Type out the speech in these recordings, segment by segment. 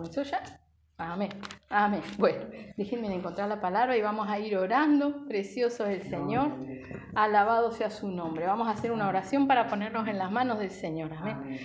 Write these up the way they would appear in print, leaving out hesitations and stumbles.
¿Comenzó ya? Amén, amén. Bueno, déjenme encontrar la palabra y vamos a ir orando. Precioso es el Señor, alabado sea su nombre. Vamos a hacer una oración para ponernos en las manos del Señor, amén.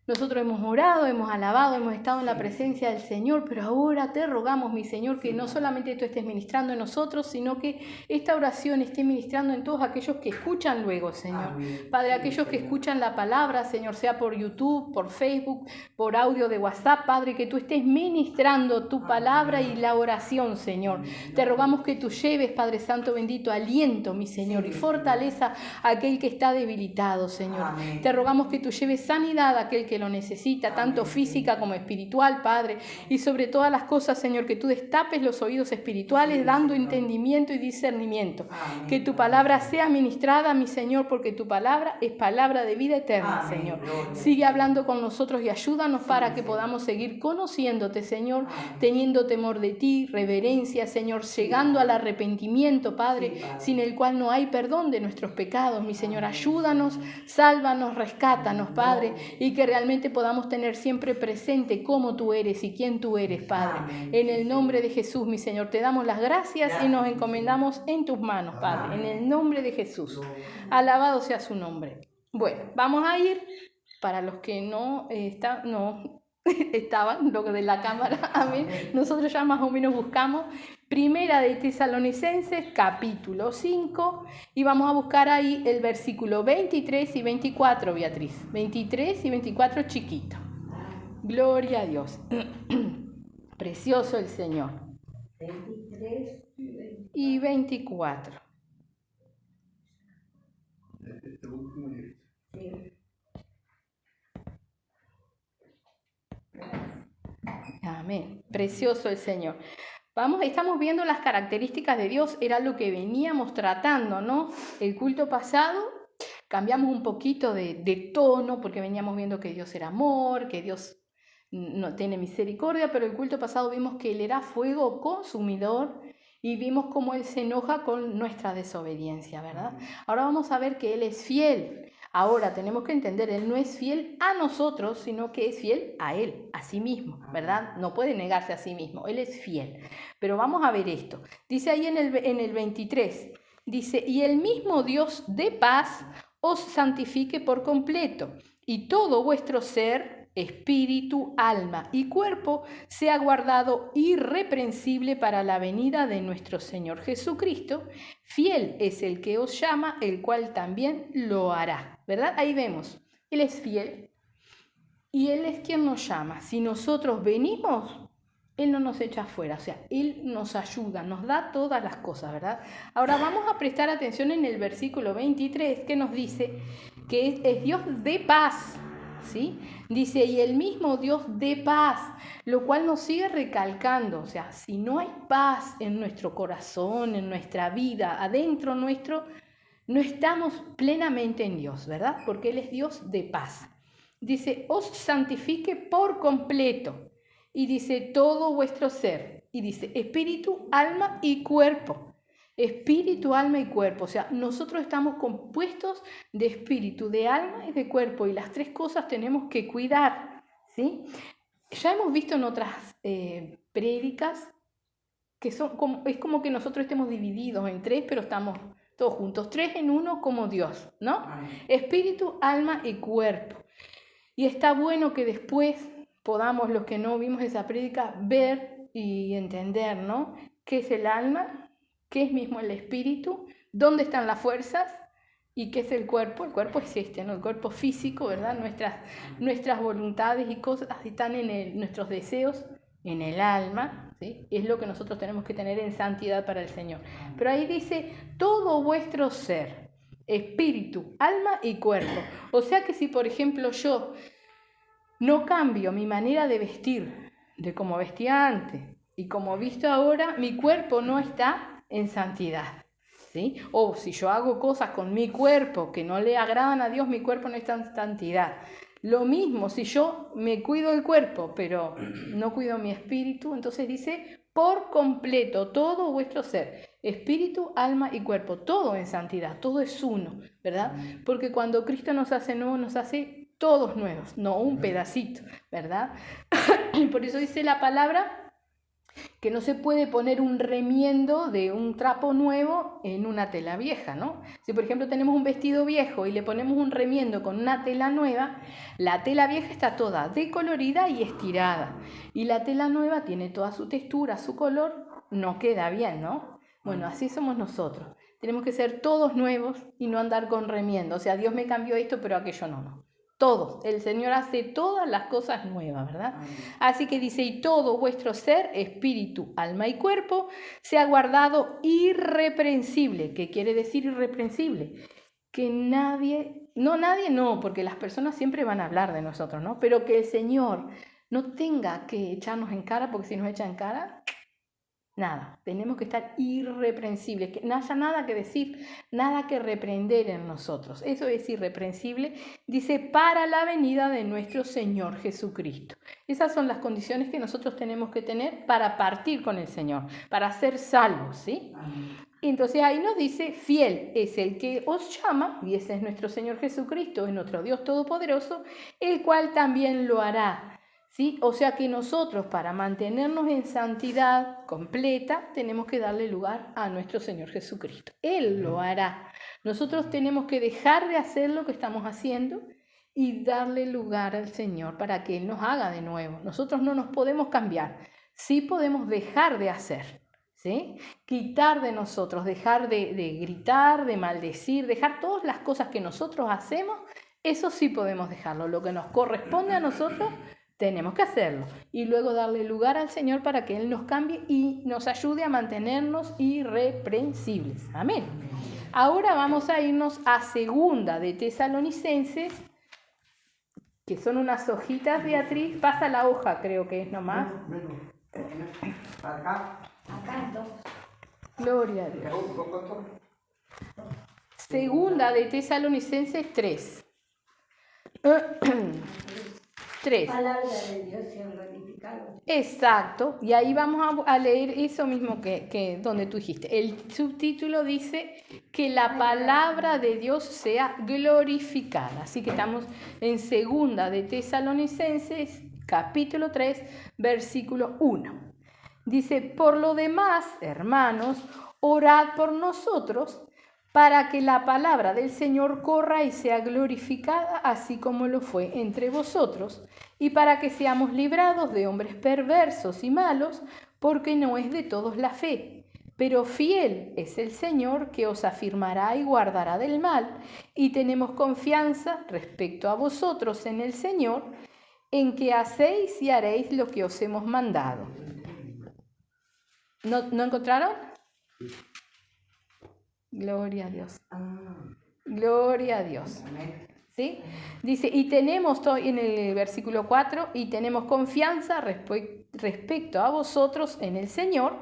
Nosotros hemos orado, hemos alabado, hemos estado en la presencia del Señor, pero ahora te rogamos, mi Señor, que no solamente tú estés ministrando en nosotros, sino que esta oración esté ministrando en todos aquellos que escuchan luego, Señor. Padre, aquellos que escuchan la palabra, Señor, sea por YouTube, por Facebook, por audio de WhatsApp, Padre, que tú estés ministrando tu palabra y la oración, Señor. Te rogamos que tú lleves, Padre Santo bendito, aliento, mi Señor, y fortaleza a aquel que está debilitado, Señor. Te rogamos que tú lleves sanidad a aquel que lo necesita, tanto física como espiritual, Padre, y sobre todas las cosas, Señor, que tú destapes los oídos espirituales, dando entendimiento y discernimiento, que tu palabra sea ministrada, mi Señor, porque tu palabra es palabra de vida eterna, Señor. Sigue hablando con nosotros y ayúdanos para que podamos seguir conociéndote, Señor, teniendo temor de ti, reverencia, Señor, llegando al arrepentimiento, Padre, sin el cual no hay perdón de nuestros pecados, mi Señor. Ayúdanos, sálvanos, rescátanos, Padre, y que realmente podamos tener siempre presente cómo tú eres y quién tú eres, Padre. En el nombre de Jesús, mi Señor, te damos las gracias y nos encomendamos en tus manos, Padre, en el nombre de Jesús. Alabado sea su nombre. Bueno, vamos a ir, para los que no estaban, lo de la cámara, amén. Nosotros ya más o menos buscamos Primera de Tesalonicenses, capítulo 5, y vamos a buscar ahí el versículo 23 y 24, Beatriz. 23 y 24 chiquito. Gloria a Dios. Precioso el Señor. 23 y 24. Amén. Precioso el Señor. Estamos viendo las características de Dios, era lo que veníamos tratando, ¿no? El culto pasado cambiamos un poquito de tono porque veníamos viendo que Dios era amor, que Dios no tiene misericordia, pero el culto pasado vimos que Él era fuego consumidor y vimos cómo Él se enoja con nuestra desobediencia, ¿verdad? Ahora vamos a ver que Él es fiel. Ahora tenemos que entender, Él no es fiel a nosotros, sino que es fiel a Él, a sí mismo, ¿verdad? No puede negarse a sí mismo, Él es fiel. Pero vamos a ver esto. Dice ahí en el 23, dice, y el mismo Dios de paz os santifique por completo, y todo vuestro ser, espíritu, alma y cuerpo sea guardado irreprensible para la venida de nuestro Señor Jesucristo. Fiel es el que os llama, el cual también lo hará, ¿verdad? Ahí vemos, Él es fiel y Él es quien nos llama. Si nosotros venimos, Él no nos echa afuera, o sea, Él nos ayuda, nos da todas las cosas, ¿verdad? Ahora vamos a prestar atención en el versículo 23 que nos dice que es Dios de paz, ¿sí? Dice, y el mismo Dios de paz, lo cual nos sigue recalcando, o sea, si no hay paz en nuestro corazón, en nuestra vida, adentro nuestro, no estamos plenamente en Dios, ¿verdad? Porque Él es Dios de paz. Dice, os santifique por completo. Y dice, todo vuestro ser. Y dice, espíritu, alma y cuerpo. Espíritu, alma y cuerpo. O sea, nosotros estamos compuestos de espíritu, de alma y de cuerpo. Y las tres cosas tenemos que cuidar, ¿sí? Ya hemos visto en otras prédicas que es como que nosotros estemos divididos en tres, pero estamos todos juntos. Tres en uno como Dios, ¿no? Espíritu, alma y cuerpo. Y está bueno que después podamos, los que no vimos esa prédica, ver y entender, ¿no? ¿Qué es el alma? ¿Qué es mismo el espíritu? ¿Dónde están las fuerzas? ¿Y qué es el cuerpo? El cuerpo es ¿no? El cuerpo físico, ¿verdad? Nuestras voluntades y cosas están en nuestros deseos, en el alma, ¿sí? Es lo que nosotros tenemos que tener en santidad para el Señor. Pero ahí dice, todo vuestro ser, espíritu, alma y cuerpo. O sea que si, por ejemplo, yo no cambio mi manera de vestir, de cómo vestía antes y como visto ahora, mi cuerpo no está en santidad, ¿sí? O si yo hago cosas con mi cuerpo que no le agradan a Dios, mi cuerpo no está en santidad. Lo mismo, si yo me cuido el cuerpo, pero no cuido mi espíritu, entonces dice, por completo, todo vuestro ser, espíritu, alma y cuerpo, todo en santidad, todo es uno, ¿verdad? Porque cuando Cristo nos hace nuevo, nos hace todos nuevos, no un pedacito, ¿verdad? Por eso dice la palabra que no se puede poner un remiendo de un trapo nuevo en una tela vieja, ¿no? Si por ejemplo tenemos un vestido viejo y le ponemos un remiendo con una tela nueva, la tela vieja está toda decolorida y estirada, y la tela nueva tiene toda su textura, su color, no queda bien, ¿no? Bueno, así somos nosotros. Tenemos que ser todos nuevos y no andar con remiendo. O sea, Dios me cambió esto, pero aquello no. Todos. El Señor hace todas las cosas nuevas, ¿verdad? Así que dice, y todo vuestro ser, espíritu, alma y cuerpo, sea guardado irreprensible. ¿Qué quiere decir irreprensible? Que nadie, porque las personas siempre van a hablar de nosotros, ¿no? Pero que el Señor no tenga que echarnos en cara, porque si nos echa en cara, nada, tenemos que estar irreprensibles, que no haya nada que decir, nada que reprender en nosotros. Eso es irreprensible, dice, para la venida de nuestro Señor Jesucristo. Esas son las condiciones que nosotros tenemos que tener para partir con el Señor, para ser salvos, ¿sí? Y entonces ahí nos dice, fiel es el que os llama, y ese es nuestro Señor Jesucristo, es nuestro Dios Todopoderoso, el cual también lo hará. ¿Sí? O sea que nosotros, para mantenernos en santidad completa, tenemos que darle lugar a nuestro Señor Jesucristo. Él lo hará. Nosotros tenemos que dejar de hacer lo que estamos haciendo y darle lugar al Señor para que Él nos haga de nuevo. Nosotros no nos podemos cambiar, sí podemos dejar de hacer, ¿sí? Quitar de nosotros, dejar de gritar, de maldecir, dejar todas las cosas que nosotros hacemos, eso sí podemos dejarlo. Lo que nos corresponde a nosotros, tenemos que hacerlo y luego darle lugar al Señor para que Él nos cambie y nos ayude a mantenernos irreprensibles. Amén. Ahora vamos a irnos a Segunda de Tesalonicenses, que son unas hojitas, Beatriz. Pasa la hoja, creo que es nomás. Acá dos. Gloria a Dios. Segunda de Tesalonicenses 3. 3. Palabra de Dios sea glorificado. Exacto, y ahí vamos a leer eso mismo que donde tú dijiste. El subtítulo dice que la palabra de Dios sea glorificada. Así que estamos en Segunda de Tesalonicenses, capítulo 3, versículo 1. Dice, por lo demás, hermanos, orad por nosotros, para que la palabra del Señor corra y sea glorificada, así como lo fue entre vosotros, y para que seamos librados de hombres perversos y malos, porque no es de todos la fe. Pero fiel es el Señor, que os afirmará y guardará del mal, y tenemos confianza respecto a vosotros en el Señor, en que hacéis y haréis lo que os hemos mandado. ¿No encontraron? Gloria a Dios. Gloria a Dios. ¿Sí? Dice, y tenemos, en el versículo 4, y tenemos confianza respecto a vosotros en el Señor,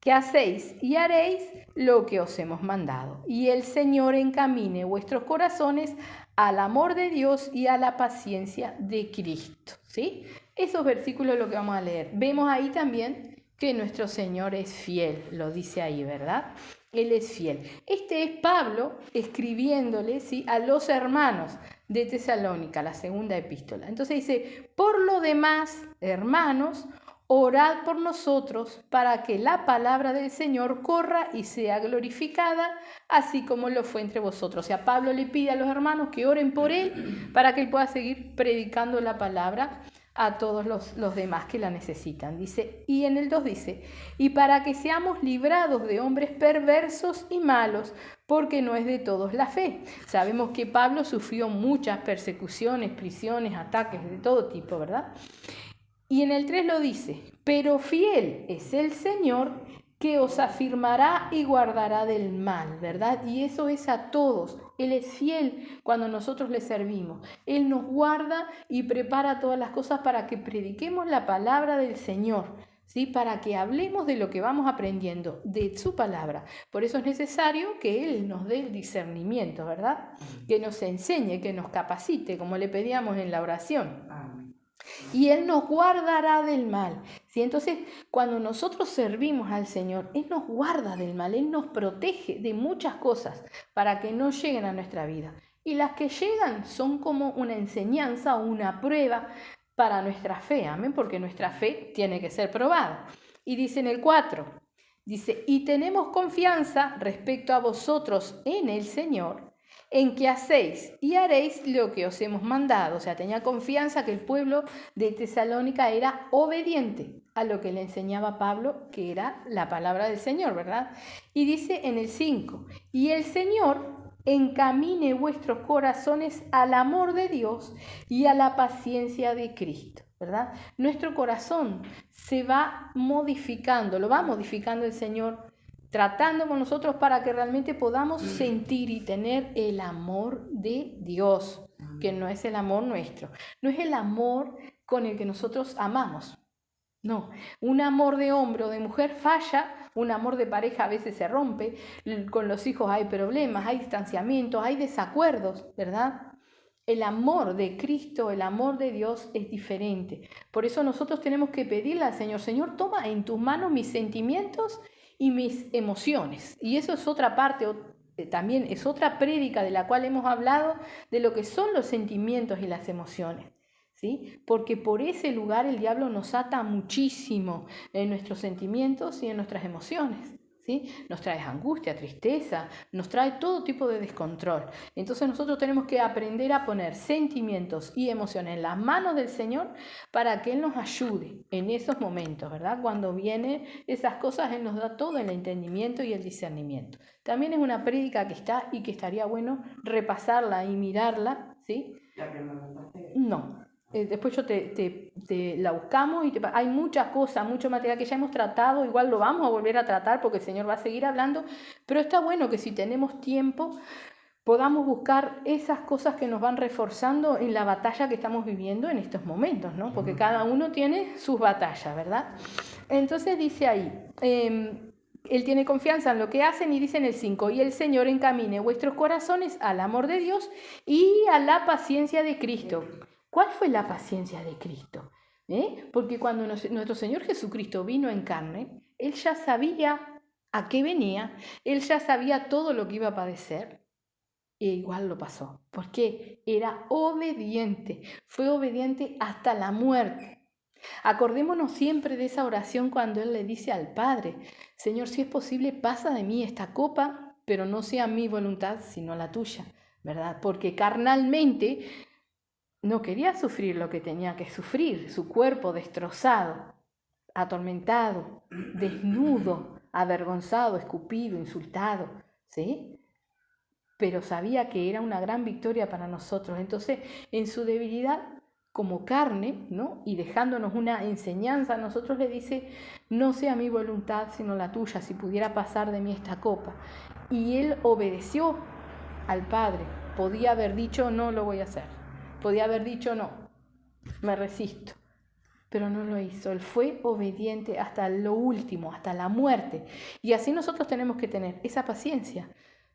que hacéis y haréis lo que os hemos mandado. Y el Señor encamine vuestros corazones al amor de Dios y a la paciencia de Cristo. ¿Sí? Esos versículos es lo que vamos a leer. Vemos ahí también que nuestro Señor es fiel, lo dice ahí, ¿verdad? Él es fiel. Este es Pablo escribiéndole, ¿sí?, a los hermanos de Tesalónica, la segunda epístola. Entonces dice, por lo demás, hermanos, orad por nosotros para que la palabra del Señor corra y sea glorificada, así como lo fue entre vosotros. O sea, Pablo le pide a los hermanos que oren por él para que él pueda seguir predicando la palabra a todos los demás que la necesitan. Dice, y en el 2 dice, y para que seamos librados de hombres perversos y malos, porque no es de todos la fe. Sabemos que Pablo sufrió muchas persecuciones, prisiones, ataques de todo tipo, ¿verdad? Y en el 3 lo dice, pero fiel es el Señor, que os afirmará y guardará del mal, ¿verdad? Y eso es a todos. Él es fiel cuando nosotros le servimos. Él nos guarda y prepara todas las cosas para que prediquemos la palabra del Señor, ¿sí? Para que hablemos de lo que vamos aprendiendo, de su palabra. Por eso es necesario que Él nos dé el discernimiento, ¿verdad? Que nos enseñe, que nos capacite, como le pedíamos en la oración. Y Él nos guardará del mal. ¿Sí? Entonces, cuando nosotros servimos al Señor, Él nos guarda del mal, Él nos protege de muchas cosas para que no lleguen a nuestra vida. Y las que llegan son como una enseñanza o una prueba para nuestra fe, amén, porque nuestra fe tiene que ser probada. Y dice en el 4, dice, y tenemos confianza respecto a vosotros en el Señor, en que hacéis y haréis lo que os hemos mandado. O sea, tenía confianza que el pueblo de Tesalónica era obediente a lo que le enseñaba Pablo, que era la palabra del Señor, ¿verdad? Y dice en el 5, y el Señor encamine vuestros corazones al amor de Dios y a la paciencia de Cristo, ¿verdad? Nuestro corazón se va modificando, lo va modificando el Señor, tratando con nosotros para que realmente podamos sentir y tener el amor de Dios, que no es el amor nuestro, no es el amor con el que nosotros amamos. No, un amor de hombre o de mujer falla, un amor de pareja a veces se rompe, con los hijos hay problemas, hay distanciamientos, hay desacuerdos, ¿verdad? El amor de Cristo, el amor de Dios es diferente. Por eso nosotros tenemos que pedirle al Señor, Señor, toma en tus manos mis sentimientos y mis emociones. Y eso es otra parte, también es otra prédica de la cual hemos hablado, de lo que son los sentimientos y las emociones. ¿Sí? Porque por ese lugar el diablo nos ata muchísimo en nuestros sentimientos y en nuestras emociones, ¿sí? Nos trae angustia, tristeza, nos trae todo tipo de descontrol. Entonces nosotros tenemos que aprender a poner sentimientos y emociones en las manos del Señor para que Él nos ayude en esos momentos, ¿verdad? Cuando vienen esas cosas, Él nos da todo el entendimiento y el discernimiento. También es una prédica que está y que estaría bueno repasarla y mirarla, ¿sí? No. Después yo te la buscamos y hay muchas cosas, mucho material que ya hemos tratado, igual lo vamos a volver a tratar porque el Señor va a seguir hablando, pero está bueno que si tenemos tiempo podamos buscar esas cosas que nos van reforzando en la batalla que estamos viviendo en estos momentos, ¿no? Porque cada uno tiene sus batallas, ¿verdad? Entonces dice ahí, Él tiene confianza en lo que hacen y dice en el 5, y el Señor encamine vuestros corazones al amor de Dios y a la paciencia de Cristo. ¿Cuál fue la paciencia de Cristo? Porque cuando nuestro Señor Jesucristo vino en carne, Él ya sabía a qué venía, Él ya sabía todo lo que iba a padecer, e igual lo pasó, porque era obediente, fue obediente hasta la muerte. Acordémonos siempre de esa oración cuando Él le dice al Padre, Señor, si es posible, pasa de mí esta copa, pero no sea mi voluntad, sino la tuya, ¿verdad? Porque carnalmente no quería sufrir lo que tenía que sufrir, su cuerpo destrozado, atormentado, desnudo, avergonzado, escupido, insultado, ¿sí? Pero sabía que era una gran victoria para nosotros. Entonces, en su debilidad, como carne, ¿no? Y dejándonos una enseñanza, a nosotros le dice, no sea mi voluntad, sino la tuya, si pudiera pasar de mí esta copa. Y Él obedeció al Padre. Podía haber dicho, no lo voy a hacer. Podía haber dicho, no, me resisto. Pero no lo hizo. Él fue obediente hasta lo último, hasta la muerte. Y así nosotros tenemos que tener esa paciencia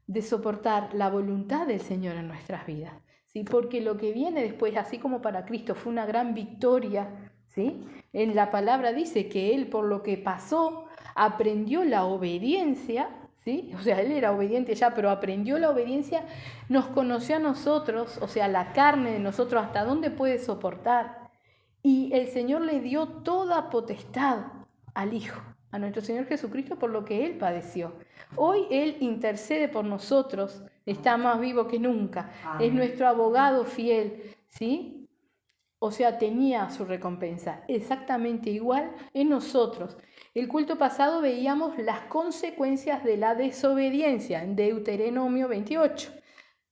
de soportar la voluntad del Señor en nuestras vidas, ¿sí? Porque lo que viene después, así como para Cristo fue una gran victoria, ¿sí? En la palabra dice que Él, por lo que pasó, aprendió la obediencia, ¿sí? O sea, Él era obediente ya, pero aprendió la obediencia, nos conoció a nosotros, o sea, la carne de nosotros, hasta dónde puede soportar. Y el Señor le dio toda potestad al Hijo, a nuestro Señor Jesucristo, por lo que Él padeció. Hoy Él intercede por nosotros, está más vivo que nunca, es nuestro abogado fiel, ¿sí? O sea, tenía su recompensa exactamente igual en nosotros. El culto pasado veíamos las consecuencias de la desobediencia en Deuteronomio 28.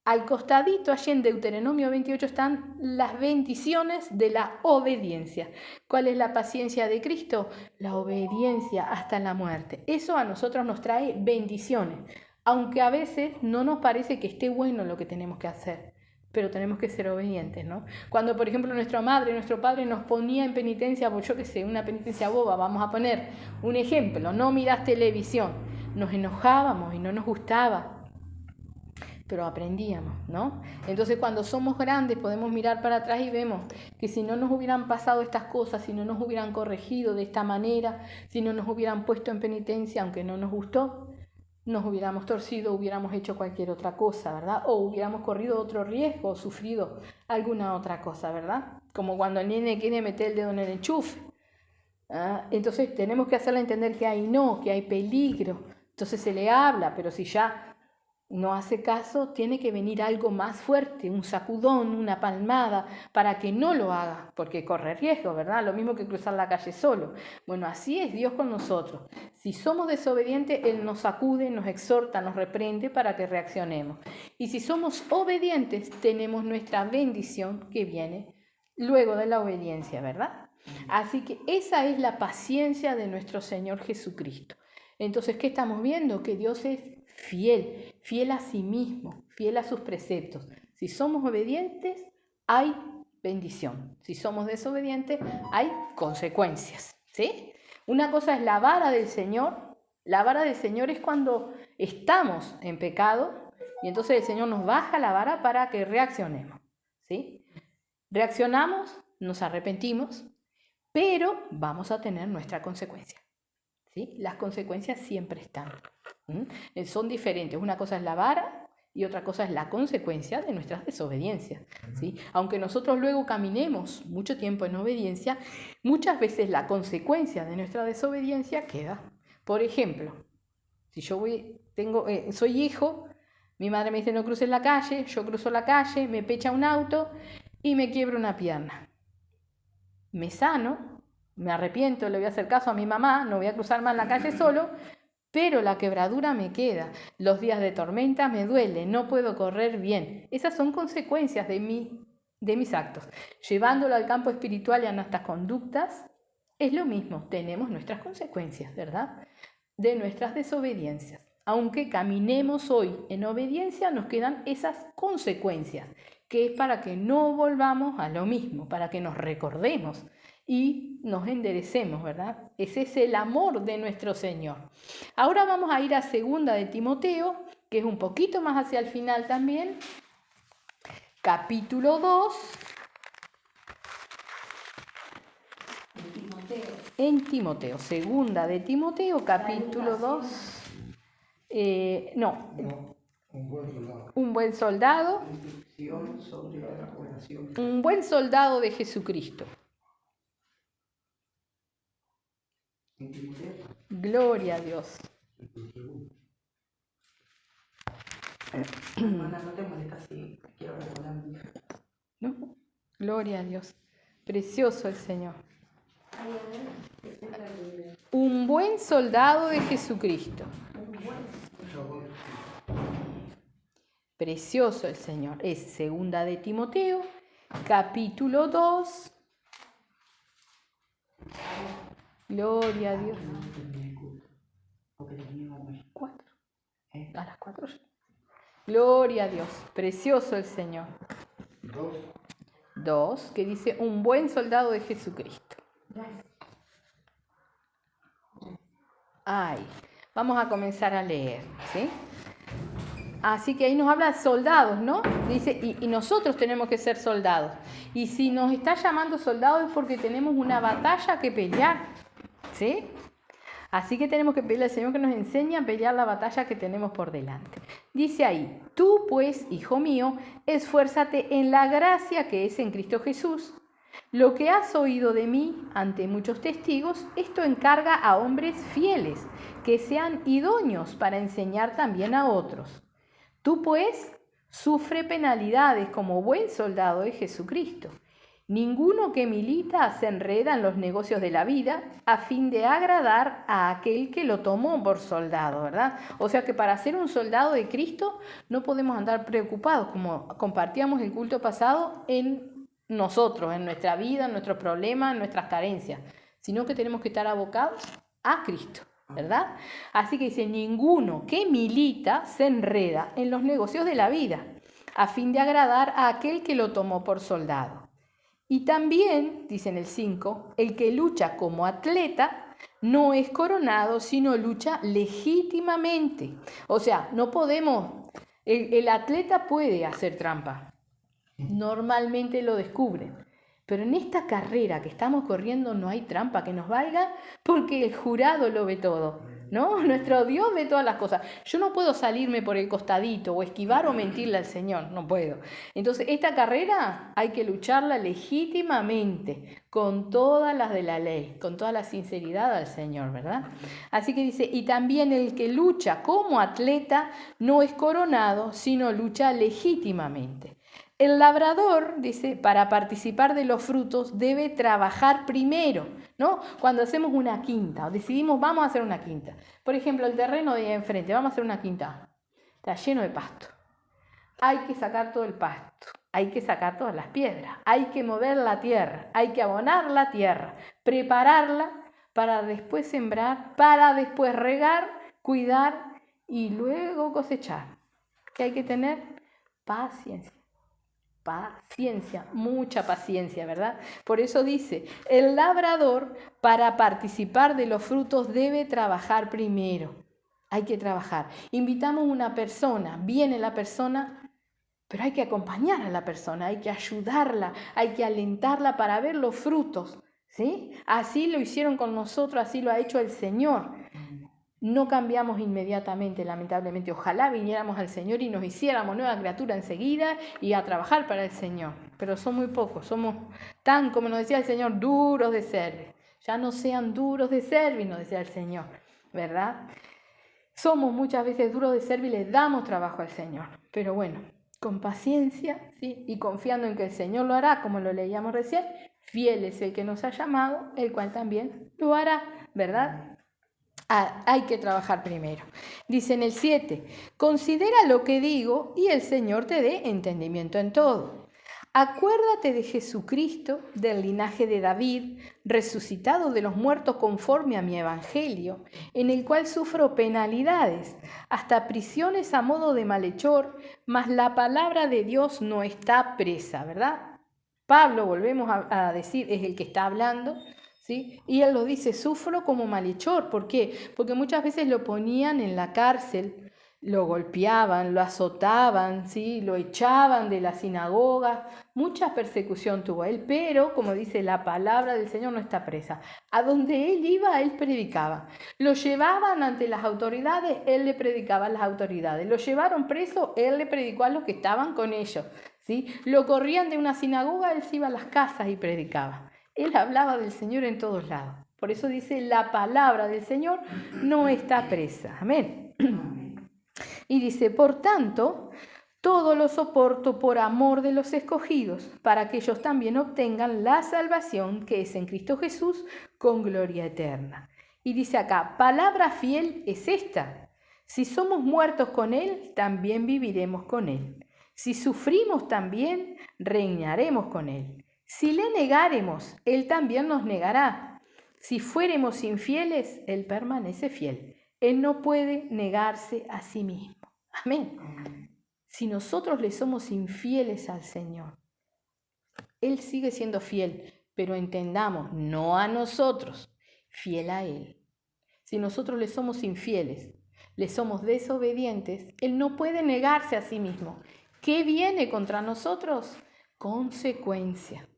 Al costadito, allí en Deuteronomio 28, están las bendiciones de la obediencia. ¿Cuál es la paciencia de Cristo? La obediencia hasta la muerte. Eso a nosotros nos trae bendiciones, aunque a veces no nos parece que esté bueno lo que tenemos que hacer, pero tenemos que ser obedientes, ¿no? Cuando, por ejemplo, nuestra madre, nuestro padre nos ponía en penitencia, por yo qué sé, una penitencia boba, vamos a poner un ejemplo, no miras televisión, nos enojábamos y no nos gustaba, pero aprendíamos, ¿no? Entonces cuando somos grandes podemos mirar para atrás y vemos que si no nos hubieran pasado estas cosas, si no nos hubieran corregido de esta manera, si no nos hubieran puesto en penitencia, aunque no nos gustó, nos hubiéramos torcido, hubiéramos hecho cualquier otra cosa, ¿verdad? O hubiéramos corrido otro riesgo o sufrido alguna otra cosa, ¿verdad? Como cuando el nene quiere meter el dedo en el enchufe. Entonces tenemos que hacerle entender que hay peligro. Entonces se le habla, pero si ya no hace caso, tiene que venir algo más fuerte, un sacudón, una palmada, para que no lo haga, porque corre riesgo, ¿verdad? Lo mismo que cruzar la calle solo. Bueno, así es Dios con nosotros. Si somos desobedientes, Él nos sacude, nos exhorta, nos reprende para que reaccionemos. Y si somos obedientes, tenemos nuestra bendición que viene luego de la obediencia, ¿verdad? Así que esa es la paciencia de nuestro Señor Jesucristo. Entonces, ¿qué estamos viendo? Que Dios es fiel a sí mismo, fiel a sus preceptos. Si somos obedientes, hay bendición. Si somos desobedientes, hay consecuencias, ¿sí? Una cosa es la vara del Señor. La vara del Señor es cuando estamos en pecado y entonces el Señor nos baja la vara para que reaccionemos, ¿sí? Reaccionamos, nos arrepentimos, pero vamos a tener nuestra consecuencia, ¿sí? Las consecuencias siempre están. Son diferentes. Una cosa es la vara y otra cosa es la consecuencia de nuestras desobediencias, ¿sí? Aunque nosotros luego caminemos mucho tiempo en obediencia, muchas veces la consecuencia de nuestra desobediencia queda. Por ejemplo, si yo soy hijo, mi madre me dice no cruces la calle, yo cruzo la calle, me pecha un auto y me quiebro una pierna. Me sano, me arrepiento, le voy a hacer caso a mi mamá, no voy a cruzar más la calle solo, pero la quebradura me queda. Los días de tormenta me duele, no puedo correr bien. Esas son consecuencias de mis actos. Llevándolo al campo espiritual y a nuestras conductas, es lo mismo. Tenemos nuestras consecuencias, ¿verdad? De nuestras desobediencias. Aunque caminemos hoy en obediencia, nos quedan esas consecuencias, que es para que no volvamos a lo mismo, para que nos recordemos y nos enderecemos, ¿verdad? Ese es el amor de nuestro Señor. Ahora vamos a ir a 2 de Timoteo, que es un poquito más hacia el final también, capítulo 2. En Timoteo, 2 de Timoteo, capítulo 2. Un buen soldado. Un buen soldado de Jesucristo. Gloria a Dios. Hermana, no te molesta si quiero recordar. ¿No? Gloria a Dios. Precioso el Señor. Un buen soldado de Jesucristo. Precioso el Señor. Es 2 de Timoteo, capítulo 2. Gloria a Dios. 4. A las 4. Gloria a Dios. Precioso el Señor. 2, que dice un buen soldado de Jesucristo. Vamos a comenzar a leer, ¿sí? Así que ahí nos habla de soldados, ¿no? Dice, y nosotros tenemos que ser soldados. Y si nos está llamando soldados es porque tenemos una batalla que pelear, ¿sí? Así que tenemos que pedirle al Señor que nos enseñe a pelear la batalla que tenemos por delante. Dice ahí, tú pues, hijo mío, esfuérzate en la gracia que es en Cristo Jesús. Lo que has oído de mí ante muchos testigos, esto encarga a hombres fieles, que sean idóneos para enseñar también a otros. Tú pues, sufre penalidades como buen soldado de Jesucristo. Ninguno que milita se enreda en los negocios de la vida a fin de agradar a aquel que lo tomó por soldado, ¿verdad? O sea que para ser un soldado de Cristo no podemos andar preocupados, como compartíamos el culto pasado, en nosotros, en nuestra vida, en nuestros problemas, en nuestras carencias, sino que tenemos que estar abocados a Cristo, ¿verdad? Así que dice, ninguno que milita se enreda en los negocios de la vida a fin de agradar a aquel que lo tomó por soldado. Y también, dice en el 5, el que lucha como atleta no es coronado, sino lucha legítimamente. O sea, no podemos, el atleta puede hacer trampa, normalmente lo descubren, pero en esta carrera que estamos corriendo no hay trampa que nos valga porque el jurado lo ve todo. ¿no? Nuestro Dios ve todas las cosas. Yo no puedo salirme por el costadito o esquivar o mentirle al Señor, no puedo. Entonces, esta carrera hay que lucharla legítimamente, con todas las de la ley, con toda la sinceridad al Señor, ¿verdad? Así que dice, y también el que lucha como atleta no es coronado, sino lucha legítimamente. El labrador, dice, para participar de los frutos debe trabajar primero, ¿no? Cuando hacemos una quinta, o decidimos vamos a hacer una quinta. Por ejemplo, el terreno de ahí enfrente, vamos a hacer una quinta. Está lleno de pasto. Hay que sacar todo el pasto, hay que sacar todas las piedras, hay que mover la tierra, hay que abonar la tierra, prepararla para después sembrar, para después regar, cuidar y luego cosechar. ¿Qué hay que tener? Paciencia. Paciencia, mucha paciencia, ¿verdad? Por eso dice, el labrador para participar de los frutos debe trabajar primero. Hay que trabajar. Invitamos a una persona, viene la persona, pero hay que acompañar a la persona, hay que ayudarla, hay que alentarla para ver los frutos, ¿sí? Así lo hicieron con nosotros, así lo ha hecho el Señor. No cambiamos inmediatamente, lamentablemente. Ojalá viniéramos al Señor y nos hiciéramos nueva criatura enseguida y a trabajar para el Señor. Pero son muy pocos, somos tan, como nos decía el Señor, duros de cerviz. Ya no sean duros de cerviz, nos decía el Señor, ¿verdad? Somos muchas veces duros de cerviz y le damos trabajo al Señor. Pero bueno, con paciencia, ¿sí? Y confiando en que el Señor lo hará, como lo leíamos recién, fiel es el que nos ha llamado, el cual también lo hará, ¿verdad? Hay que trabajar primero. Dice en el 7, considera lo que digo y el Señor te dé entendimiento en todo. Acuérdate de Jesucristo, del linaje de David, resucitado de los muertos conforme a mi evangelio, en el cual sufro penalidades, hasta prisiones a modo de malhechor, mas la palabra de Dios no está presa, ¿verdad? Pablo, volvemos a decir, es el que está hablando, ¿sí? Y él lo dice, sufro como malhechor. ¿Por qué? Porque muchas veces lo ponían en la cárcel, lo golpeaban, lo azotaban, ¿sí? Lo echaban de la sinagoga. Mucha persecución tuvo él, pero, como dice, la palabra del Señor no está presa. A donde él iba, él predicaba. Lo llevaban ante las autoridades, él le predicaba a las autoridades. Lo llevaron preso, él le predicó a los que estaban con ellos, ¿sí? Lo corrían de una sinagoga, él se iba a las casas y predicaba. Él hablaba del Señor en todos lados. Por eso dice, la palabra del Señor no está presa. Amén. Y dice, por tanto, todo lo soporto por amor de los escogidos, para que ellos también obtengan la salvación que es en Cristo Jesús con gloria eterna. Y dice acá, palabra fiel es esta. Si somos muertos con Él, también viviremos con Él. Si sufrimos también, reinaremos con Él. Si le negáremos, Él también nos negará. Si fuéremos infieles, Él permanece fiel. Él no puede negarse a sí mismo. Amén. Si nosotros le somos infieles al Señor, Él sigue siendo fiel, pero entendamos, no a nosotros, fiel a Él. Si nosotros le somos infieles, le somos desobedientes, Él no puede negarse a sí mismo. ¿Qué viene contra nosotros? Consecuencia.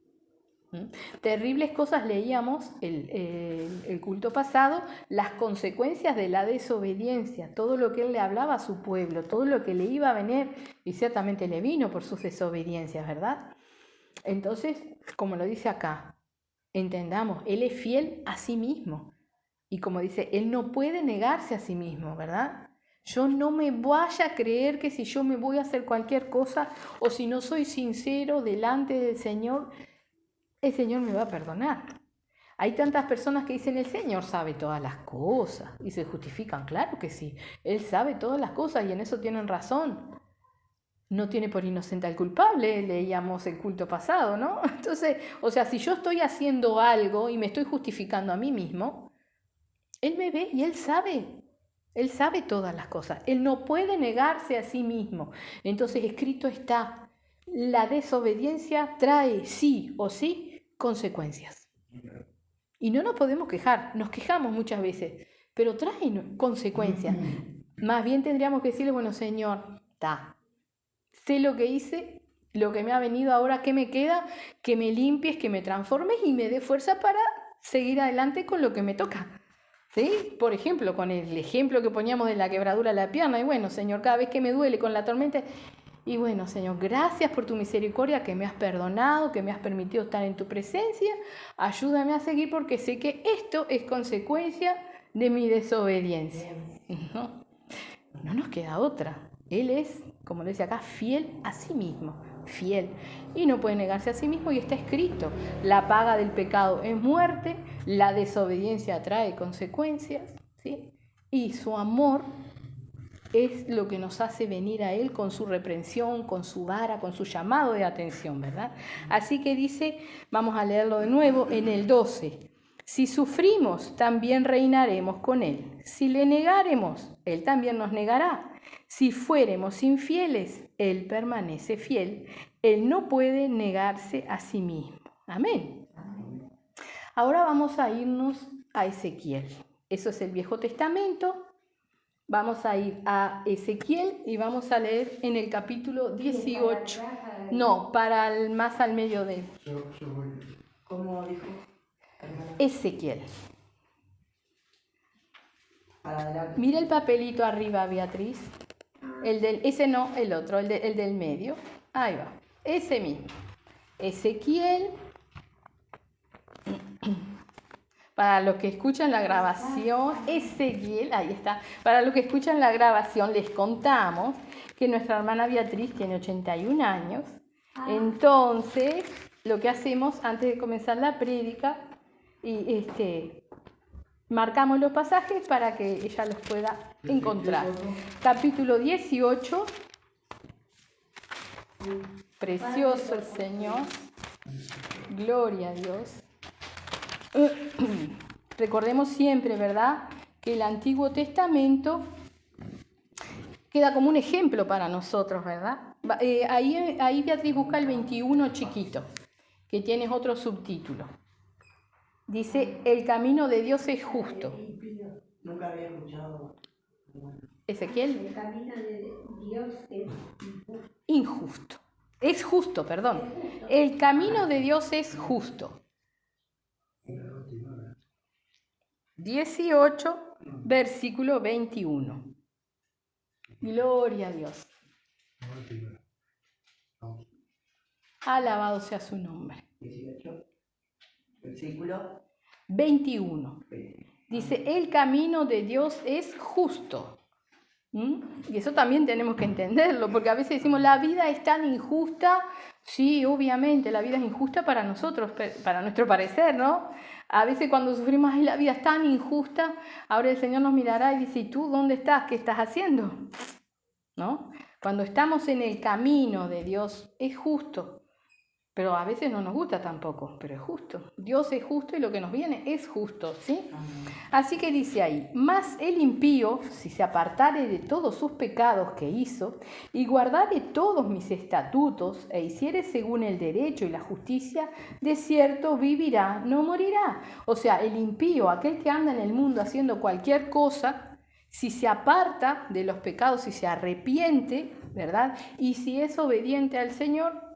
Terribles cosas leíamos el culto pasado, las consecuencias de la desobediencia, todo lo que él le hablaba a su pueblo, todo lo que le iba a venir, y ciertamente le vino por sus desobediencias, ¿verdad? Entonces, como lo dice acá, entendamos, él es fiel a sí mismo, y como dice, él no puede negarse a sí mismo, ¿verdad? Yo no me vaya a creer que si yo me voy a hacer cualquier cosa, o si no soy sincero delante del Señor, el Señor me va a perdonar. Hay tantas personas que dicen, el Señor sabe todas las cosas, y se justifican, claro que sí, Él sabe todas las cosas y en eso tienen razón. No tiene por inocente al culpable, leíamos el culto pasado, ¿no? Entonces, o sea, si yo estoy haciendo algo y me estoy justificando a mí mismo, Él me ve y Él sabe todas las cosas, Él no puede negarse a sí mismo. Entonces, escrito está, la desobediencia trae sí o sí consecuencias. Y no nos podemos quejar, nos quejamos muchas veces, pero traen consecuencias. Más bien tendríamos que decirle, bueno, Señor, sé lo que hice, lo que me ha venido ahora, ¿qué me queda? Que me limpies, que me transformes y me dé fuerza para seguir adelante con lo que me toca. ¿Sí? Por ejemplo, con el ejemplo que poníamos de la quebradura de la pierna, y bueno, Señor, cada vez que me duele con la tormenta, y bueno, Señor, gracias por tu misericordia que me has perdonado, que me has permitido estar en tu presencia, ayúdame a seguir porque sé que esto es consecuencia de mi desobediencia. No nos queda otra. Él es, como le dice acá, fiel a sí mismo, fiel. Y no puede negarse a sí mismo y está escrito, la paga del pecado es muerte, la desobediencia trae consecuencias, ¿sí? Y su amor es lo que nos hace venir a Él con su reprensión, con su vara, con su llamado de atención, ¿verdad? Así que dice, vamos a leerlo de nuevo en el 12. Si sufrimos, también reinaremos con Él. Si le negaremos, Él también nos negará. Si fuéremos infieles, Él permanece fiel. Él no puede negarse a sí mismo. Amén. Ahora vamos a irnos a Ezequiel. Eso es el Viejo Testamento. Vamos a ir a Ezequiel y vamos a leer en el capítulo 18. No, más al medio de él. ¿Cómo dijo? Ezequiel. Para adelante. Mira el papelito arriba, Beatriz. Ese no, el otro, el del medio. Ahí va, ese mismo. Ezequiel. Para los que escuchan la grabación, Ezequiel, ahí está. Para los que escuchan la grabación, les contamos que nuestra hermana Beatriz tiene 81 años. Entonces, lo que hacemos antes de comenzar la prédica, marcamos los pasajes para que ella los pueda encontrar. Capítulo 18. Precioso el Señor. Gloria a Dios. Recordemos siempre, ¿verdad?, que el Antiguo Testamento queda como un ejemplo para nosotros, ¿verdad? Ahí Beatriz busca el 21 chiquito, que tiene otro subtítulo. Dice, el camino de Dios es justo. Nunca había escuchado. Ezequiel. El camino de Dios es Injusto. Es justo, perdón. El camino de Dios es justo. 18, versículo 21. Gloria a Dios. Alabado sea su nombre. 18. Versículo 21. Dice, el camino de Dios es justo. Y eso también tenemos que entenderlo, porque a veces decimos, la vida es tan injusta. Sí, obviamente, la vida es injusta para nosotros, para nuestro parecer, ¿no? A veces cuando sufrimos, ay, la vida es tan injusta, ahora el Señor nos mirará y dice, ¿y tú dónde estás? ¿Qué estás haciendo? ¿No? Cuando estamos en el camino de Dios, es justo. Pero a veces no nos gusta tampoco, pero es justo. Dios es justo y lo que nos viene es justo, ¿sí? Así que dice ahí, mas el impío, si se apartare de todos sus pecados que hizo, y guardare todos mis estatutos, e hiciere según el derecho y la justicia, de cierto vivirá, no morirá. O sea, el impío, aquel que anda en el mundo haciendo cualquier cosa, si se aparta de los pecados, si se arrepiente, ¿verdad? Y si es obediente al Señor,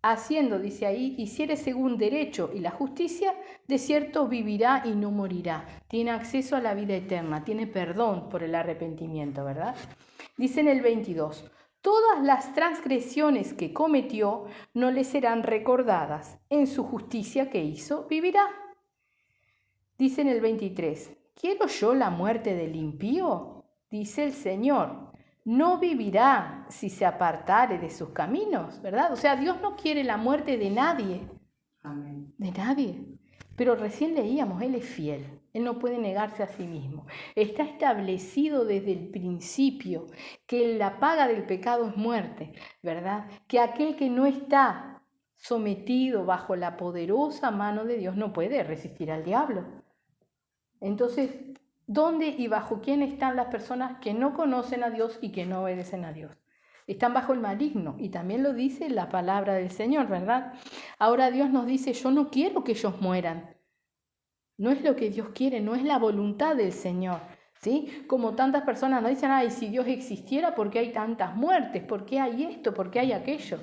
haciendo, dice ahí, hiciere según derecho y la justicia, de cierto vivirá y no morirá. Tiene acceso a la vida eterna, tiene perdón por el arrepentimiento, ¿verdad? Dice en el 22, todas las transgresiones que cometió no le serán recordadas. En su justicia que hizo, vivirá. Dice en el 23, ¿quiero yo la muerte del impío? Dice el Señor. No vivirá si se apartare de sus caminos, ¿verdad? O sea, Dios no quiere la muerte de nadie. Amén. De nadie. Pero recién leíamos, Él es fiel. Él no puede negarse a sí mismo. Está establecido desde el principio que la paga del pecado es muerte, ¿verdad? Que aquel que no está sometido bajo la poderosa mano de Dios no puede resistir al diablo. Entonces, ¿dónde y bajo quién están las personas que no conocen a Dios y que no obedecen a Dios? Están bajo el maligno, y también lo dice la palabra del Señor, ¿verdad? Ahora Dios nos dice, yo no quiero que ellos mueran. No es lo que Dios quiere, no es la voluntad del Señor, ¿sí? Como tantas personas nos dicen, ay, si Dios existiera, ¿por qué hay tantas muertes? ¿Por qué hay esto? ¿Por qué hay aquello?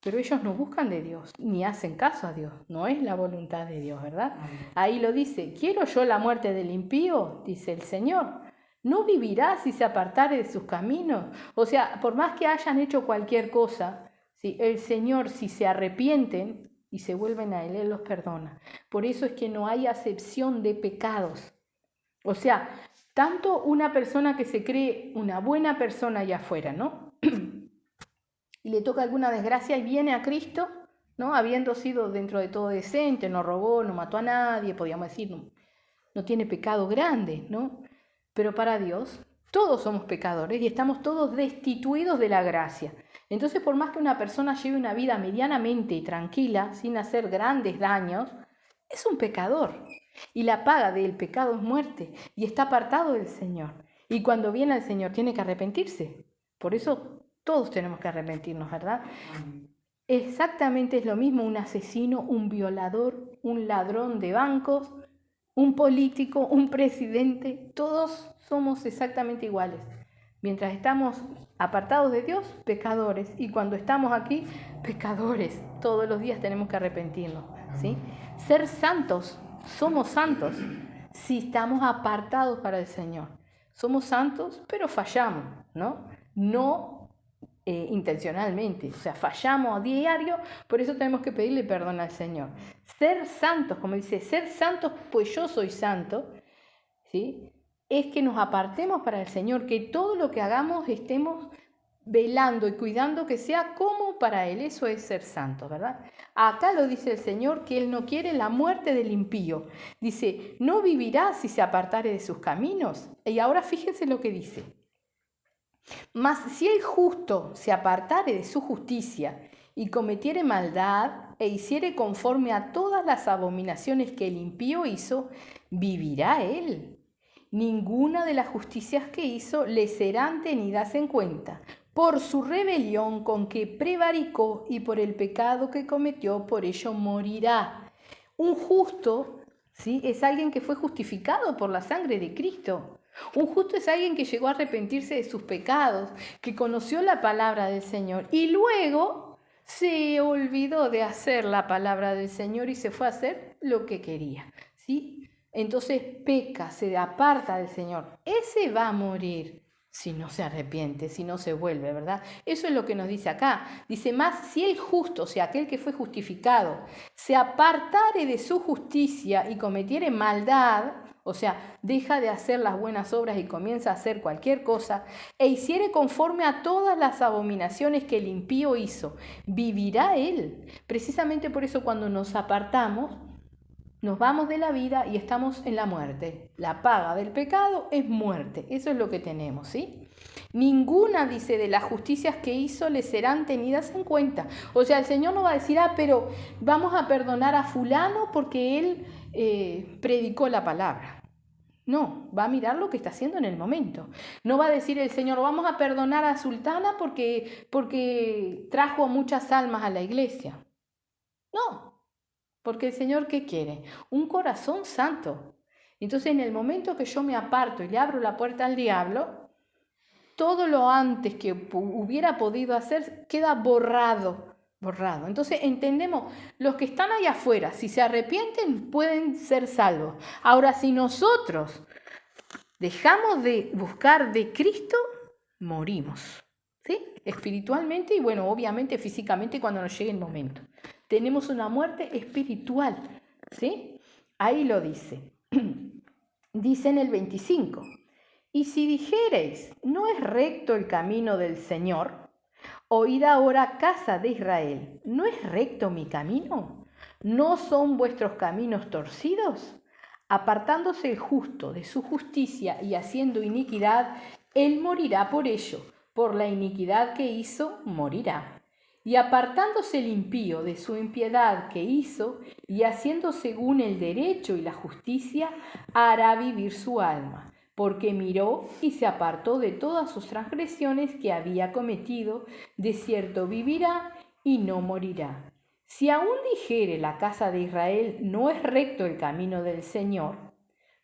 pero ellos no buscan de Dios, ni hacen caso a Dios. No es la voluntad de Dios, ¿verdad? Ahí lo dice, ¿quiero yo la muerte del impío? Dice el Señor. ¿No vivirá si se apartare de sus caminos? O sea, por más que hayan hecho cualquier cosa, ¿sí? El Señor, si se arrepienten y se vuelven a Él los perdona. Por eso es que no hay acepción de pecados. O sea, tanto una persona que se cree una buena persona allá afuera, ¿no? Y le toca alguna desgracia y viene a Cristo, ¿no? Habiendo sido dentro de todo decente, no robó, no mató a nadie, podríamos decir, no tiene pecado grande, ¿no? Pero para Dios, todos somos pecadores y estamos todos destituidos de la gracia. Entonces, por más que una persona lleve una vida medianamente tranquila, sin hacer grandes daños, es un pecador. Y la paga del pecado es muerte y está apartado del Señor. Y cuando viene el Señor tiene que arrepentirse. Por eso todos tenemos que arrepentirnos, ¿verdad? Exactamente es lo mismo un asesino, un violador, un ladrón de bancos, un político, un presidente. Todos somos exactamente iguales. Mientras estamos apartados de Dios, pecadores. Y cuando estamos aquí, pecadores. Todos los días tenemos que arrepentirnos, ¿sí? Ser santos, somos santos si estamos apartados para el Señor. Somos santos, pero fallamos, ¿no? No intencionalmente, o sea, fallamos a diario, por eso tenemos que pedirle perdón al Señor. Ser santos, como dice, ser santos, pues yo soy santo, ¿sí? Es que nos apartemos para el Señor, que todo lo que hagamos estemos velando y cuidando que sea como para Él. Eso es ser santo, ¿verdad? Acá lo dice el Señor, que Él no quiere la muerte del impío. Dice, no vivirá si se apartare de sus caminos. Y ahora fíjense lo que dice. Mas si el justo se apartare de su justicia y cometiere maldad e hiciere conforme a todas las abominaciones que el impío hizo, vivirá él. Ninguna de las justicias que hizo le serán tenidas en cuenta. Por su rebelión con que prevaricó y por el pecado que cometió, por ello morirá. Un justo, ¿sí?, es alguien que fue justificado por la sangre de Cristo. Un justo es alguien que llegó a arrepentirse de sus pecados, que conoció la palabra del Señor y luego se olvidó de hacer la palabra del Señor y se fue a hacer lo que quería, ¿sí? Entonces peca, se aparta del Señor. Ese va a morir si no se arrepiente, si no se vuelve, ¿verdad? Eso es lo que nos dice acá. Dice, más si el justo, o sea, aquel que fue justificado, se apartare de su justicia y cometiere maldad, o sea, deja de hacer las buenas obras y comienza a hacer cualquier cosa, e hiciere conforme a todas las abominaciones que el impío hizo, vivirá él. Precisamente por eso cuando nos apartamos, nos vamos de la vida y estamos en la muerte. La paga del pecado es muerte. Eso es lo que tenemos, ¿sí? Ninguna, dice, de las justicias que hizo le serán tenidas en cuenta. O sea, el Señor no va a decir, pero vamos a perdonar a fulano porque él predicó la palabra. No, va a mirar lo que está haciendo en el momento. No va a decir el Señor, vamos a perdonar a Sultana porque trajo muchas almas a la iglesia. No. Porque el Señor, ¿qué quiere? Un corazón santo. Entonces, en el momento que yo me aparto y le abro la puerta al diablo, todo lo antes que hubiera podido hacer queda borrado. Entonces, entendemos, los que están allá afuera, si se arrepienten, pueden ser salvos. Ahora, si nosotros dejamos de buscar de Cristo, morimos, ¿sí? Espiritualmente y, bueno, obviamente físicamente cuando nos llegue el momento. Tenemos una muerte espiritual, ¿sí? Ahí lo dice. Dice en el 25, y si dijereis, no es recto el camino del Señor, oíd ahora, casa de Israel, ¿no es recto mi camino? ¿No son vuestros caminos torcidos? Apartándose el justo de su justicia y haciendo iniquidad, él morirá por ello, por la iniquidad que hizo, morirá. Y apartándose el impío de su impiedad que hizo, y haciendo según el derecho y la justicia, hará vivir su alma, porque miró y se apartó de todas sus transgresiones que había cometido, de cierto vivirá y no morirá. Si aún dijere la casa de Israel, no es recto el camino del Señor,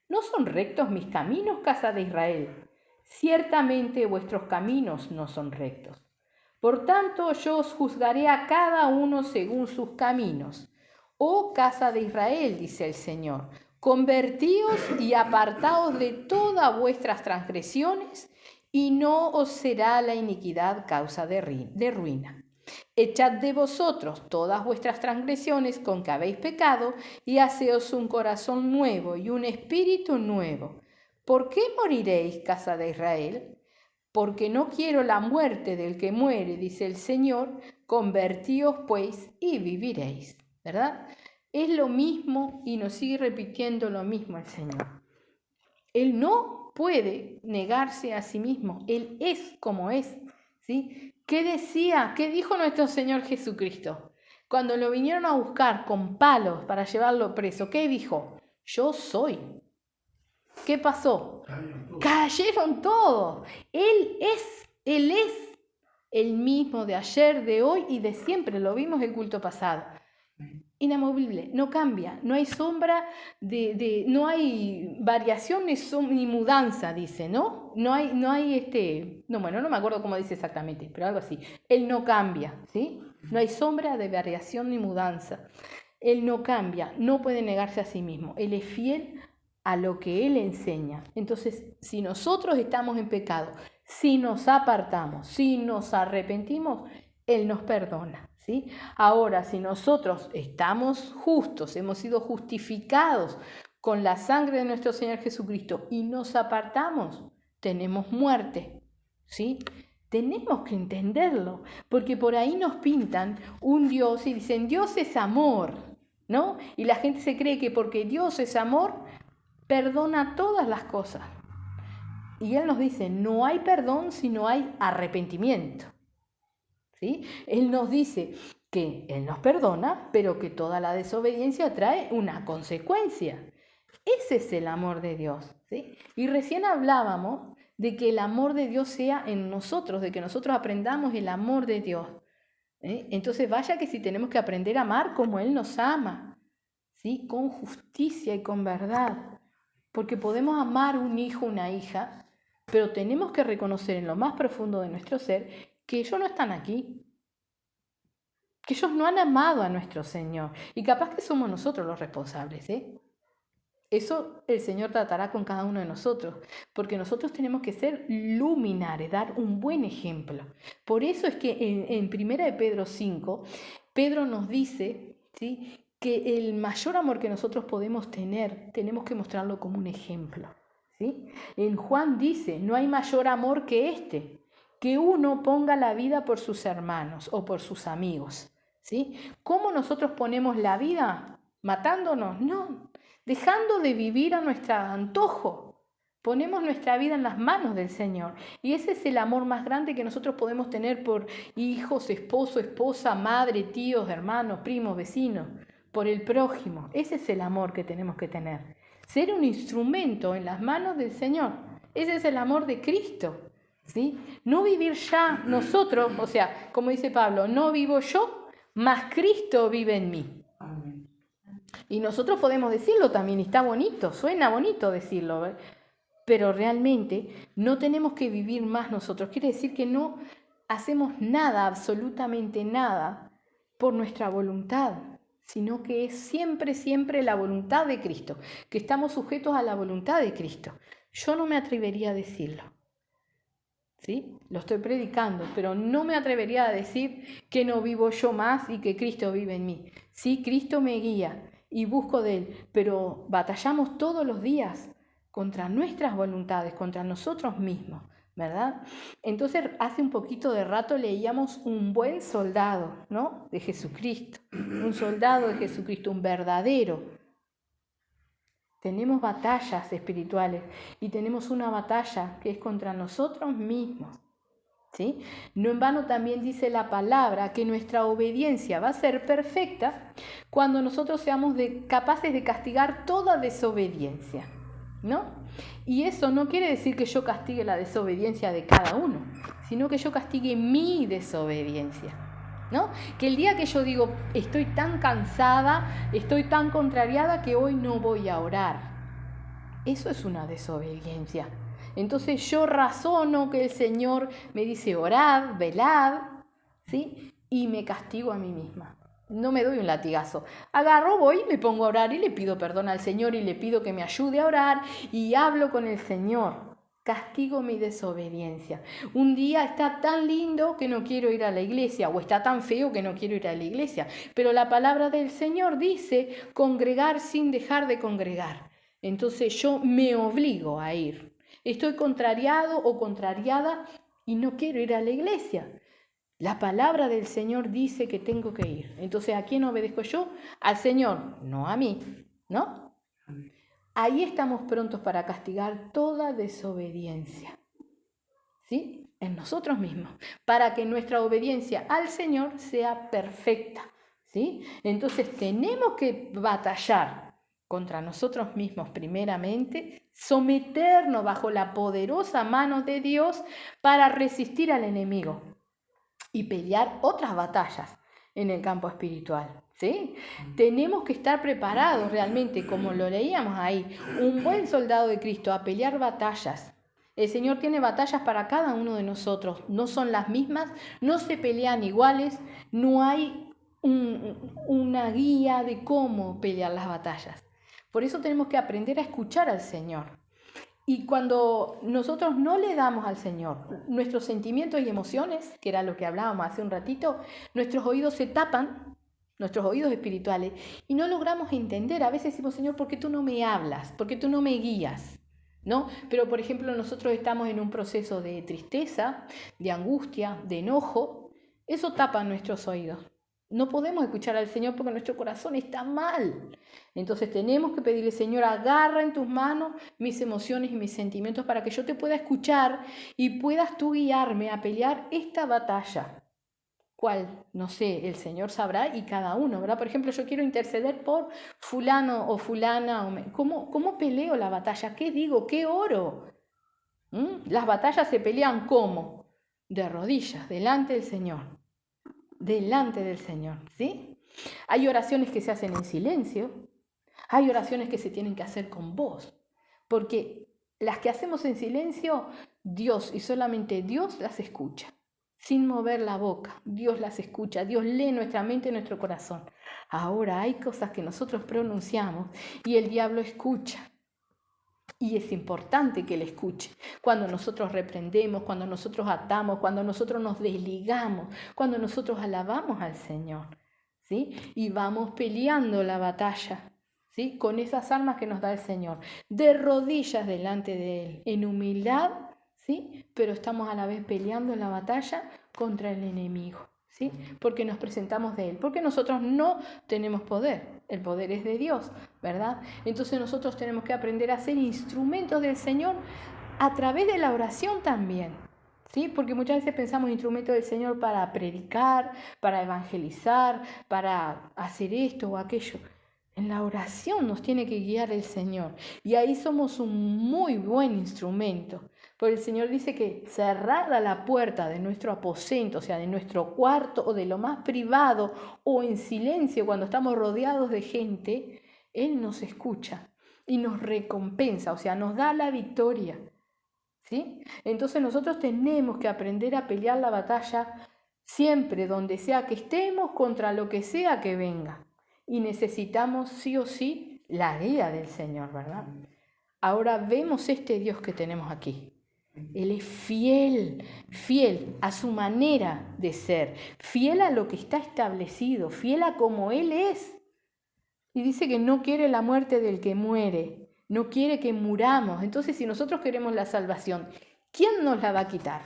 ¿no son rectos mis caminos, casa de Israel? Ciertamente vuestros caminos no son rectos. Por tanto, yo os juzgaré a cada uno según sus caminos. Oh casa de Israel, dice el Señor, convertíos y apartaos de todas vuestras transgresiones, y no os será la iniquidad causa de ruina. Echad de vosotros todas vuestras transgresiones con que habéis pecado, y haceos un corazón nuevo y un espíritu nuevo. ¿Por qué moriréis, casa de Israel? Porque no quiero la muerte del que muere, dice el Señor. Convertíos pues y viviréis. ¿Verdad? Es lo mismo y nos sigue repitiendo lo mismo el Señor. Él no puede negarse a sí mismo. Él es como es. ¿Sí? ¿Qué decía? ¿Qué dijo nuestro Señor Jesucristo? Cuando lo vinieron a buscar con palos para llevarlo preso, ¿qué dijo? Yo soy. ¿Qué pasó? Cayeron todos. Él es el mismo de ayer, de hoy y de siempre. Lo vimos el culto pasado. Inamovible, no cambia, no hay sombra no hay variación ni mudanza, dice, ¿no? No me acuerdo cómo dice exactamente, pero algo así. Él no cambia, ¿sí? No hay sombra de variación ni mudanza. Él no cambia, no puede negarse a sí mismo. Él es fiel a lo que Él enseña. Entonces, si nosotros estamos en pecado, si nos apartamos, si nos arrepentimos, Él nos perdona, ¿sí? Ahora, si nosotros estamos justos, hemos sido justificados con la sangre de nuestro Señor Jesucristo y nos apartamos, tenemos muerte, ¿sí? Tenemos que entenderlo, porque por ahí nos pintan un Dios y dicen, Dios es amor, ¿no? Y la gente se cree que porque Dios es amor, perdona todas las cosas. Y Él nos dice, no hay perdón si no hay arrepentimiento. ¿Sí? Él nos dice que Él nos perdona, pero que toda la desobediencia trae una consecuencia. Ese es el amor de Dios, ¿sí? Y recién hablábamos de que el amor de Dios sea en nosotros, de que nosotros aprendamos el amor de Dios. Entonces vaya que si tenemos que aprender a amar como Él nos ama, ¿sí? Con justicia y con verdad. Porque podemos amar un hijo, una hija, pero tenemos que reconocer en lo más profundo de nuestro ser que ellos no están aquí, que ellos no han amado a nuestro Señor, y capaz que somos nosotros los responsables, Eso el Señor tratará con cada uno de nosotros, porque nosotros tenemos que ser luminares, dar un buen ejemplo. Por eso es que en 1 de Pedro 5, Pedro nos dice, ¿sí?, que el mayor amor que nosotros podemos tener, tenemos que mostrarlo como un ejemplo, ¿sí? En Juan dice, no hay mayor amor que este, que uno ponga la vida por sus hermanos o por sus amigos, ¿sí? ¿Cómo nosotros ponemos la vida? ¿Matándonos? No, dejando de vivir a nuestro antojo. Ponemos nuestra vida en las manos del Señor. Y ese es el amor más grande que nosotros podemos tener por hijos, esposo, esposa, madre, tíos, hermanos, primos, vecinos, por el prójimo. Ese es el amor que tenemos que tener. Ser un instrumento en las manos del Señor. Ese es el amor de Cristo. ¿Sí? No vivir ya nosotros, o sea, como dice Pablo, no vivo yo, mas Cristo vive en mí. Amén. Y nosotros podemos decirlo también, y está bonito, suena bonito decirlo, ¿eh? Pero realmente no tenemos que vivir más nosotros. Quiere decir que no hacemos nada, absolutamente nada, por nuestra voluntad, sino que es siempre, siempre la voluntad de Cristo, que estamos sujetos a la voluntad de Cristo. Yo no me atrevería a decirlo. ¿Sí? Lo estoy predicando, pero no me atrevería a decir que no vivo yo más y que Cristo vive en mí. Sí, Cristo me guía y busco de Él, pero batallamos todos los días contra nuestras voluntades, contra nosotros mismos, ¿verdad? Entonces, hace un poquito de rato leíamos un buen soldado, ¿no? De Jesucristo, un soldado de Jesucristo, un verdadero. Tenemos batallas espirituales y tenemos una batalla que es contra nosotros mismos, ¿sí? No en vano también dice la palabra que nuestra obediencia va a ser perfecta cuando nosotros seamos capaces de castigar toda desobediencia, ¿no? Y eso no quiere decir que yo castigue la desobediencia de cada uno, sino que yo castigue mi desobediencia, ¿no? Que el día que yo digo, estoy tan cansada, estoy tan contrariada que hoy no voy a orar, eso es una desobediencia. Entonces yo razono que el Señor me dice orad, velad, ¿sí? Y me castigo a mí misma. No me doy un latigazo. Agarro, voy, me pongo a orar y le pido perdón al Señor y le pido que me ayude a orar y hablo con el Señor. Castigo mi desobediencia. Un día está tan lindo que no quiero ir a la iglesia o está tan feo que no quiero ir a la iglesia. Pero la palabra del Señor dice congregar sin dejar de congregar. Entonces yo me obligo a ir. Estoy contrariado o contrariada y no quiero ir a la iglesia. La palabra del Señor dice que tengo que ir. Entonces, ¿a quién obedezco yo? Al Señor, no a mí, ¿no? Ahí estamos prontos para castigar toda desobediencia, ¿sí? En nosotros mismos, para que nuestra obediencia al Señor sea perfecta, ¿sí? Entonces, tenemos que batallar contra nosotros mismos primeramente, someternos bajo la poderosa mano de Dios para resistir al enemigo y pelear otras batallas en el campo espiritual, ¿sí? Tenemos que estar preparados realmente, como lo leíamos ahí, un buen soldado de Cristo a pelear batallas. El Señor tiene batallas para cada uno de nosotros, no son las mismas, no se pelean iguales, no hay una guía de cómo pelear las batallas. Por eso tenemos que aprender a escuchar al Señor. Y cuando nosotros no le damos al Señor nuestros sentimientos y emociones, que era lo que hablábamos hace un ratito, nuestros oídos se tapan, nuestros oídos espirituales, y no logramos entender. A veces decimos, Señor, ¿por qué tú no me hablas? ¿Por qué tú no me guías? ¿No? Pero, por ejemplo, nosotros estamos en un proceso de tristeza, de angustia, de enojo. Eso tapa nuestros oídos. No podemos escuchar al Señor porque nuestro corazón está mal. Entonces tenemos que pedirle, Señor, agarra en tus manos mis emociones y mis sentimientos para que yo te pueda escuchar y puedas tú guiarme a pelear esta batalla. ¿Cuál? No sé, el Señor sabrá y cada uno, ¿verdad? Por ejemplo, yo quiero interceder por fulano o fulana. ¿Cómo peleo la batalla? ¿Qué digo? ¿Qué oro? Las batallas se pelean ¿cómo? De rodillas, delante del Señor. Delante del Señor, ¿sí? Hay oraciones que se hacen en silencio, hay oraciones que se tienen que hacer con voz, porque las que hacemos en silencio, Dios y solamente Dios las escucha, sin mover la boca. Dios las escucha, Dios lee nuestra mente y nuestro corazón. Ahora hay cosas que nosotros pronunciamos y el diablo escucha. Y es importante que Él escuche. Cuando nosotros reprendemos, cuando nosotros atamos, cuando nosotros nos desligamos, cuando nosotros alabamos al Señor, ¿sí? Y vamos peleando la batalla, ¿sí? Con esas armas que nos da el Señor, de rodillas delante de Él, en humildad, ¿sí? Pero estamos a la vez peleando la batalla contra el enemigo, ¿sí? Porque nos presentamos de Él, porque nosotros no tenemos poder. El poder es de Dios, ¿verdad? Entonces nosotros tenemos que aprender a ser instrumentos del Señor a través de la oración también, ¿sí? Porque muchas veces pensamos instrumentos del Señor para predicar, para evangelizar, para hacer esto o aquello. En la oración nos tiene que guiar el Señor y ahí somos un muy buen instrumento. Porque el Señor dice que cerrada la puerta de nuestro aposento, o sea, de nuestro cuarto o de lo más privado o en silencio cuando estamos rodeados de gente, Él nos escucha y nos recompensa, o sea, nos da la victoria, ¿sí? Entonces nosotros tenemos que aprender a pelear la batalla siempre, donde sea que estemos, contra lo que sea que venga. Y necesitamos sí o sí la guía del Señor, ¿verdad? Ahora vemos este Dios que tenemos aquí. Él es fiel, fiel a su manera de ser, fiel a lo que está establecido, fiel a como Él es. Y dice que no quiere la muerte del que muere, no quiere que muramos. Entonces, si nosotros queremos la salvación, ¿quién nos la va a quitar?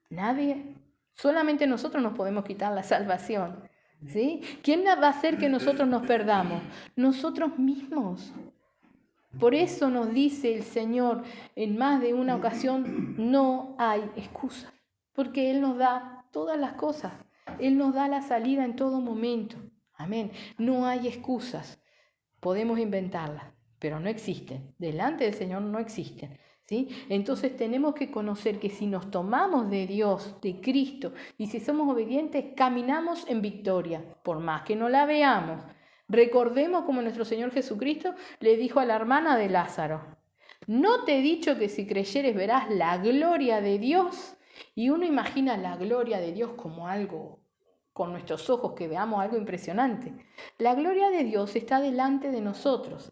Nadie. Solamente nosotros nos podemos quitar la salvación, ¿sí? ¿Quién va a hacer que nosotros nos perdamos? Nosotros mismos. Por eso nos dice el Señor en más de una ocasión, no hay excusa, porque Él nos da todas las cosas, Él nos da la salida en todo momento. Amén. No hay excusas, podemos inventarlas, pero no existen. Delante del Señor no existen, ¿sí? Entonces tenemos que conocer que si nos tomamos de Dios, de Cristo, y si somos obedientes, caminamos en victoria, por más que no la veamos. Recordemos como nuestro Señor Jesucristo le dijo a la hermana de Lázaro, ¿no te he dicho que si creyeres verás la gloria de Dios? Y uno imagina la gloria de Dios como algo, con nuestros ojos, que veamos algo impresionante. La gloria de Dios está delante de nosotros,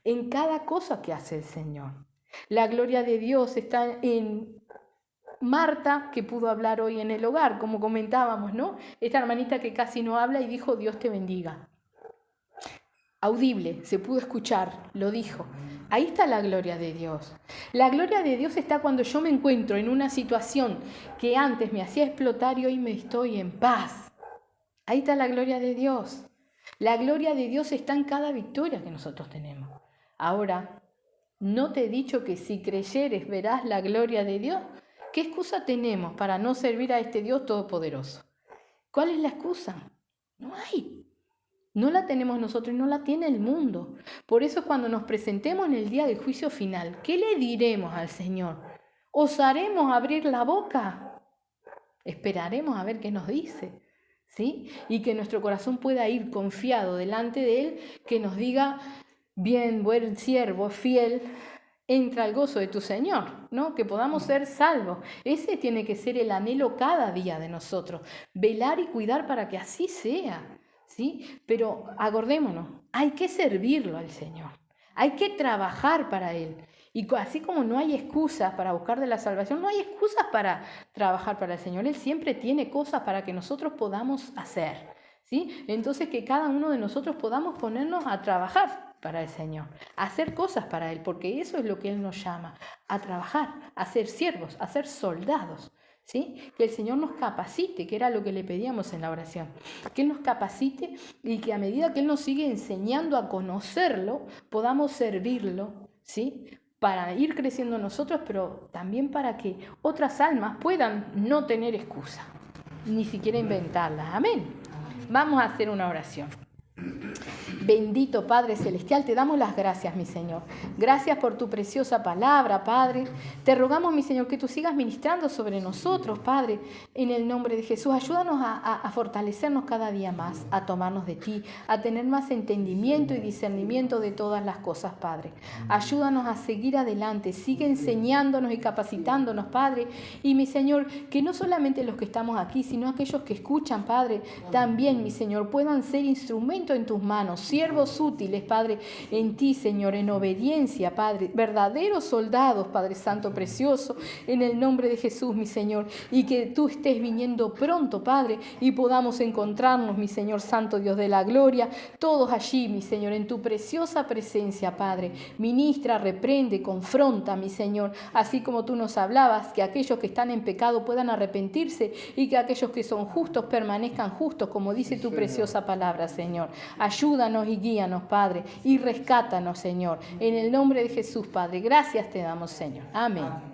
en cada cosa que hace el Señor. La gloria de Dios está en Marta, que pudo hablar hoy en el hogar, como comentábamos, ¿no? Esta hermanita que casi no habla y dijo, Dios te bendiga. Audible, se pudo escuchar, lo dijo. Ahí está la gloria de Dios. La gloria de Dios está cuando yo me encuentro en una situación que antes me hacía explotar y hoy me estoy en paz. Ahí está la gloria de Dios. La gloria de Dios está en cada victoria que nosotros tenemos. Ahora, ¿no te he dicho que si creyeres verás la gloria de Dios? ¿Qué excusa tenemos para no servir a este Dios todopoderoso? ¿Cuál es la excusa? No hay. No la tenemos nosotros y no la tiene el mundo. Por eso cuando nos presentemos en el día del juicio final, ¿qué le diremos al Señor? ¿Osaremos abrir la boca? Esperaremos a ver qué nos dice, ¿sí? Y que nuestro corazón pueda ir confiado delante de Él, que nos diga, bien, buen siervo, fiel, entra al gozo de tu Señor, ¿no? Que podamos ser salvos. Ese tiene que ser el anhelo cada día de nosotros, velar y cuidar para que así sea, ¿sí? Pero acordémonos, hay que servirlo al Señor, hay que trabajar para Él. Y así como no hay excusas para buscar de la salvación, no hay excusas para trabajar para el Señor. Él siempre tiene cosas para que nosotros podamos hacer, ¿sí? Entonces que cada uno de nosotros podamos ponernos a trabajar para el Señor, a hacer cosas para Él, porque eso es lo que Él nos llama, a trabajar, a ser siervos, a ser soldados, ¿sí? Que el Señor nos capacite, que era lo que le pedíamos en la oración, que Él nos capacite y que a medida que Él nos sigue enseñando a conocerlo, podamos servirlo, ¿sí? Para ir creciendo nosotros, pero también para que otras almas puedan no tener excusa, ni siquiera inventarlas. Amén. Vamos a hacer una oración. Bendito Padre Celestial, te damos las gracias, mi Señor. Gracias por tu preciosa palabra, Padre. Te rogamos, mi Señor, que tú sigas ministrando sobre nosotros, Padre, en el nombre de Jesús. Ayúdanos a fortalecernos cada día más, a tomarnos de ti, a tener más entendimiento y discernimiento de todas las cosas, Padre. Ayúdanos a seguir adelante, sigue enseñándonos y capacitándonos, Padre. Y, mi Señor, que no solamente los que estamos aquí, sino aquellos que escuchan, Padre, también, mi Señor, puedan ser instrumentos en tus manos, siervos útiles, Padre, en ti, Señor, en obediencia, Padre, verdaderos soldados, Padre Santo precioso, en el nombre de Jesús, mi Señor, y que tú estés viniendo pronto, Padre, y podamos encontrarnos, mi Señor Santo, Dios de la gloria, todos allí, mi Señor, en tu preciosa presencia, Padre. Ministra, reprende, confronta, mi Señor, así como tú nos hablabas, que aquellos que están en pecado puedan arrepentirse y que aquellos que son justos permanezcan justos, como dice tu preciosa palabra, Señor. Ayúdanos y guíanos, Padre, y rescátanos, Señor. En el nombre de Jesús, Padre. Gracias te damos, Señor. Amén.